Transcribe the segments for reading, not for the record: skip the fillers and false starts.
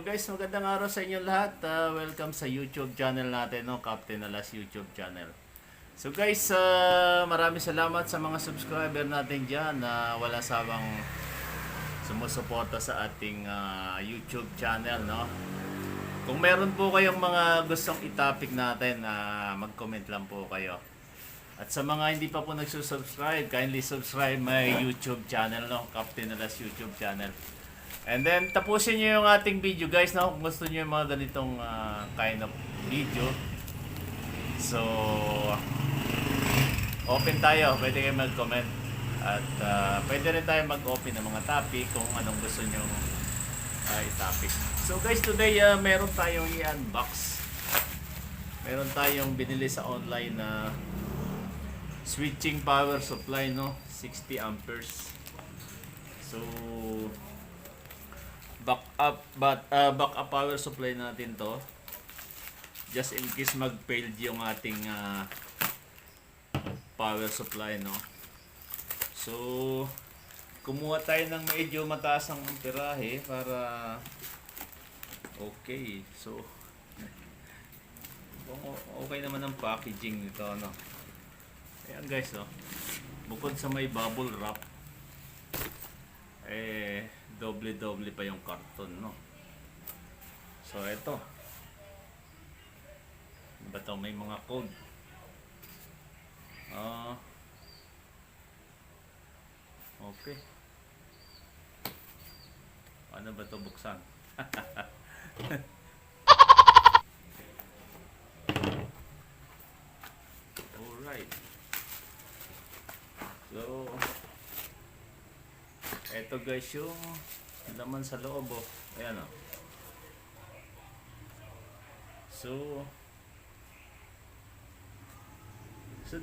So guys, magandang araw sa inyo lahat. Welcome sa YouTube channel natin, no? Captain Alas YouTube channel. So guys, maraming salamat sa mga subscriber natin dyan na wala sawang sumusuporta sa ating YouTube channel, no? Kung meron po kayong mga gustong i-topic natin, mag-comment lang po kayo. At sa mga hindi pa po nagsusubscribe, kindly subscribe my YouTube channel, no? Captain Alas YouTube channel. And then, tapusin nyo yung ating video, guys, no? Kung gusto nyo yung mga ganitong kind of video. So, open tayo. Pwede kayo mag-comment. At pwede rin tayo mag-open ng mga topic kung anong gusto nyo i-topic. So, guys, today meron tayong i-unbox. Meron tayong binili sa online na switching power supply, no? 60 amperes. So, backup power supply natin to, just in case mag-failed yung ating power supply, no? So kumuha tayo ng medyo mataas ang amperahe para okay. So okay naman ang packaging nito, no? Ayan guys, no? Bukod sa may bubble wrap, doble pa yung karton, no? So ito, ba ito, may mga code. Okay, ano ba ito buksan? Alright, so eto guys yung laman sa loob, oh. Ayan, oh. So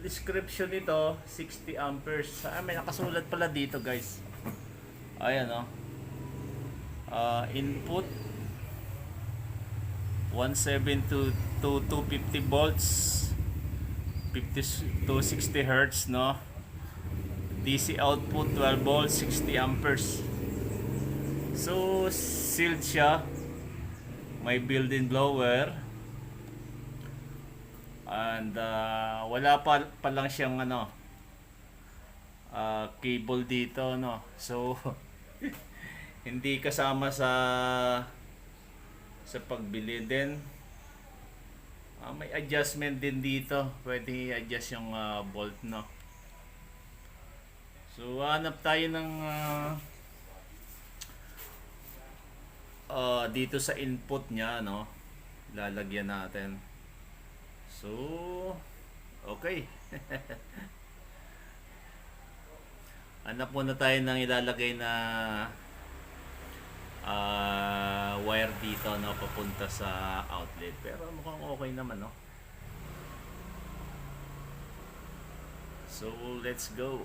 description nito 60 amperes. May nakasulat pala dito, guys. Ayan, oh. Input 170 to 250 volts, 50 to 60 hertz, no? DC output 12 volts, 60 amperes. So sealed siya. May built-in blower. And wala pa lang siyang cable dito, no? So hindi kasama sa pagbili din. May adjustment din dito. Pwede i-adjust yung bolt, no? So hanap tayo ng dito sa input niya, no? Lalagyan natin. So okay. Hanap muna tayo ng ilalagay na wire dito, no, papunta sa outlet. Pero mukhang okay naman, no? So let's go.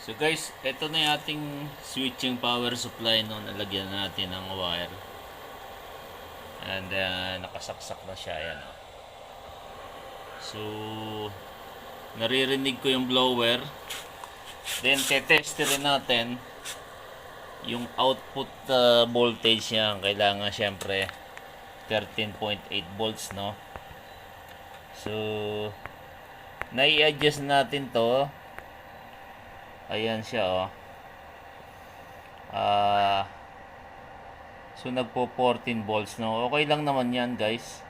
So guys, ito na yung ating switching power supply, no. Nalagyan natin ng wire. And nakasaksak na siya, ayan, no. So naririnig ko yung blower. Then tetest rin natin yung output voltage niya. Kailangan syempre 13.8 volts, no. So nai-adjust natin to. Ayan siya, oh. So nagpo 14 volts, no. Okay lang naman yan, guys.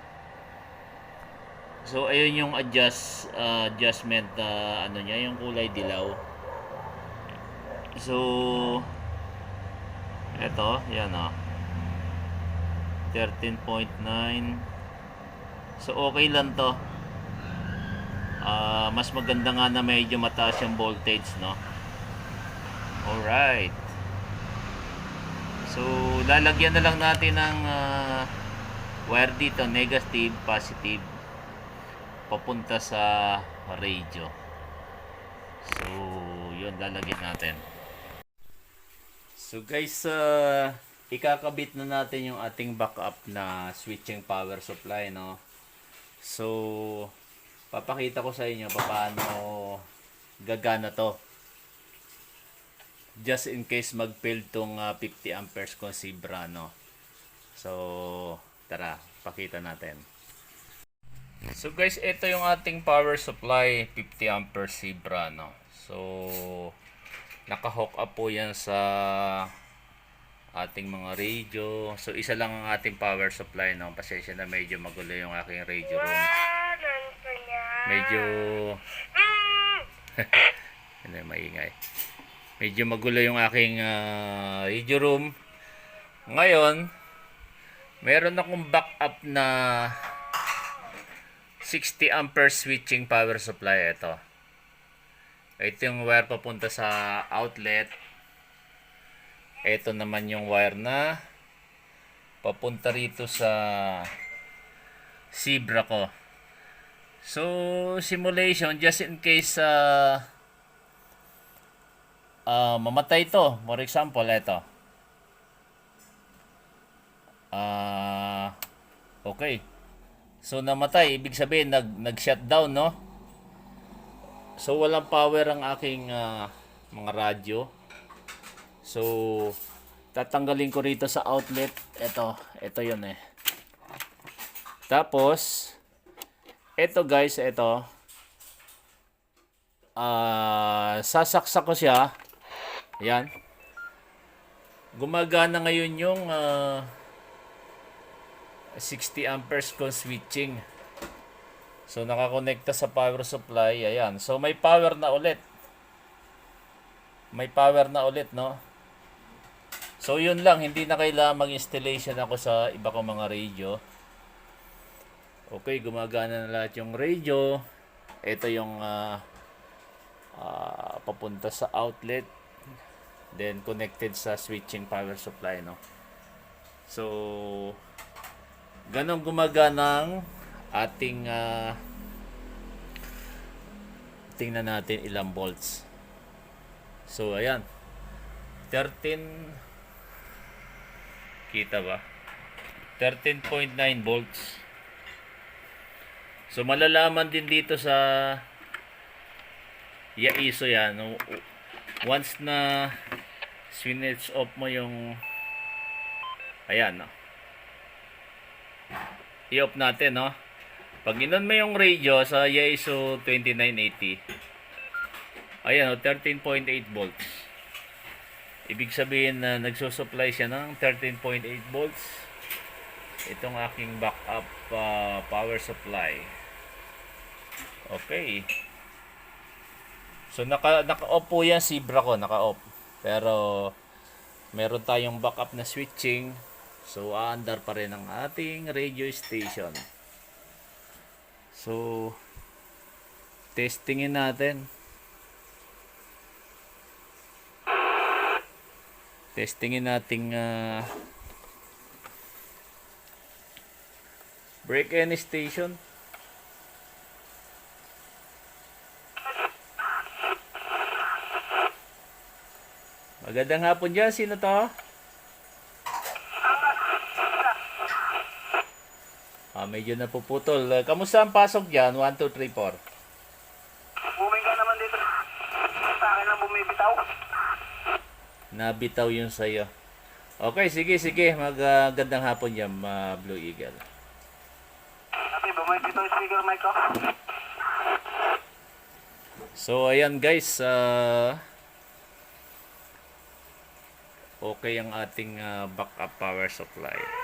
So ayun yung adjustment, ano niya, yung kulay dilaw. So eto, yan, oh. 13.9. So okay lang to. Mas maganda nga na medyo mataas yung voltage, no. Alright. So lalagyan na lang natin ng wire dito, negative, positive, papunta sa radio. So yun, lalagyan natin. So guys, ikakabit na natin yung ating backup na switching power supply, no. So papakita ko sa inyo paano gagana to. just in case mag-fail tong 50 amperes ko Zebra, no. So tara, pakita natin. So guys, ito yung ating power supply, 50 amperes Zebra, no. So naka-hook up po yan sa ating mga radio. So isa lang ang ating power supply, no. Pasensya na, medyo magulo yung aking radio room. Medyo hindi maingay. Medyo magulo yung aking radio room. Ngayon, meron akong backup na 60 ampere switching power supply. Ito yung wire papunta sa outlet. Ito naman yung wire na papunta rito sa Zebra ko. So simulation, just in case mamatay to. For example, ito. Okay. So namatay, ibig sabihin nag-shutdown, no? So walang power ang aking mga radyo. So tatanggalin ko rito sa outlet. Ito 'yun eh. Tapos ito guys, sasaksak ko siya. Ayan. Gumagana ngayon yung 60 amperes kong switching. So nakakonekta sa power supply. Ayan. So may power na ulit. No? So yun lang, hindi na kailangan mag-installation ako sa iba kong mga radio. Okay, gumagana na lahat yung radio. Ito yung papunta sa outlet, then connected sa switching power supply, no. So ganong gumagana ang ating tingnan natin ilang volts. So ayan, 13, kita ba, 13.9 volts. So malalaman din dito sa ISO yan, no? Once na switch off mo yung, ayan, no? I-off natin, no? Pag inon mo yung radio sa ISO 2980, ayan, no? 13.8 volts. Ibig sabihin na nagsusupply siya ng 13.8 volts. Itong aking backup power supply. Okay. So naka-off po yan, Zebra ko, naka-off. Pero meron tayong backup na switching. So aandar pa rin ang ating radio station. So testingin natin. Testingin nating break any station. Magandang hapon dyan. Sino to? Medyo napuputol. Kamusta ang pasok dyan? 1, 2, 3, 4. Bumingga naman dito. Sa akin lang bumibitaw. Nabitaw yun sa'yo. Okay, sige. Magandang hapon dyan, Blue Eagle. Okay, bumibitaw yung speaker mic ko. So, ayan guys. Okay ang ating backup power supply.